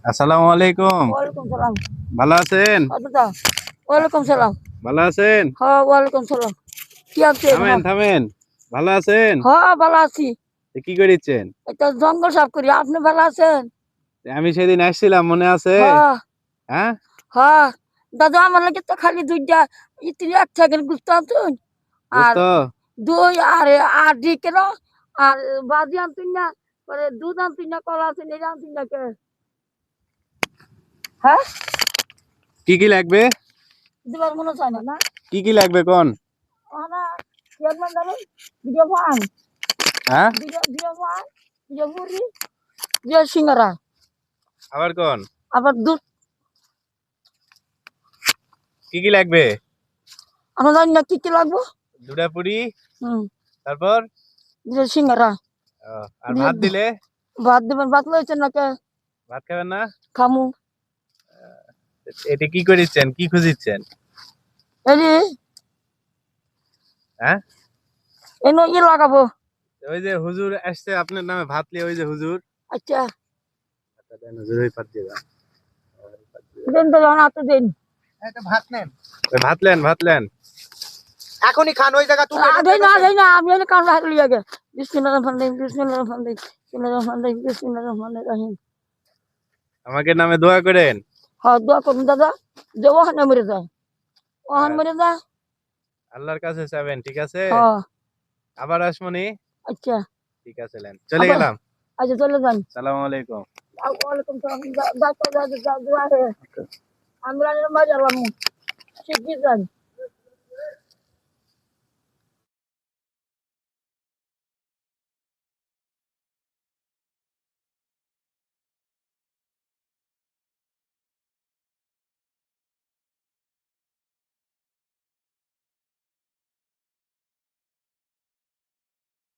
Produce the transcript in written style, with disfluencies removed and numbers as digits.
আসসালামু আলাইকুম। ওয়ালাইকুম সালাম। ভালো আছেন? দাদা ওয়ালাইকুম সালাম। ভালো আছেন? হ্যাঁ ওয়ালাইকুম সালাম। কি আছে? থামেন থামেন। ভালো আছেন? হ্যাঁ ভালো আছি। কি করিচ্ছেন? এটা জঙ্গল সাফ করি। আপনি ভালো আছেন? আমি সেদিন আসছিলাম, মনে আছে? হ্যাঁ হ্যাঁ, হ্যাঁ দাদা আমার লাগে তো খালি দুইটা ইতিনি এক সেকেন্ড বুঝতে আছেন আর দোস্ত। দই আর আর ডি কেন আর বাজি আনতুন না পরে দুধ আনতুন না কলা আনতুন এটা আনতুন না কে হ্যাঁ কি কি লাগবে? দিবার মনে চায় না না কি কি লাগবে কোন? না চেয়ারম্যান জানেন ভিডিও ফান হ্যাঁ, ভিডিও ফান ভিডিও মুড়ি ভিডিও সিঙ্গারা আবার কোন? আবার দুধ কি কি লাগবে? আমরা জানি না কি কি লাগবো দুটা পুরি, হুম তারপর ভিডিও সিঙ্গারা আর ভাত দিলে? ভাত দেবেন ভাত লইছেন না কে ভাত খাবেন না? খামু এটা কি করিচ্ছেন, কি খুঁজিচ্ছেন? এই হ্যাঁ, এনে ই লাগাবো ওই যে হুজুর আসছে আপনার নামে ভাত লিয়ে, ওই যে হুজুর। আচ্ছা দেন হুজুর, ওই পাত দিয়ে যান। দেন তো জানা তো দেন একটা ভাত নেন, ওই ভাত লেন, ভাত লেন। এখনই খান, ওই জায়গা তুলে আগে না আগে না আমি এনে কাম রাখলি আগে বিসমিল্লাহির রহমানির রহিম বিসমিল্লাহির রহমানির রহিম বিসমিল্লাহির রহমানির রহিম বিসমিল্লাহির রহমানির রহিম আমাকে নামে দোয়া করেন। হ্যাঁ দোয়া করুন দাদা যে ওখানে মরে যায় ওখানে মরে যায় আল্লাহর কাছে চাবেন, ঠিক আছে? হ্যাঁ আবার আসমনি। আচ্ছা ঠিক আছে, লেন, চলে গেলাম। আচ্ছা চলে যান সালাম আলাইকুম। ওয়ালাইকুম সালাম দোয়া হে আমরা মাঝে আলাম শিখি যান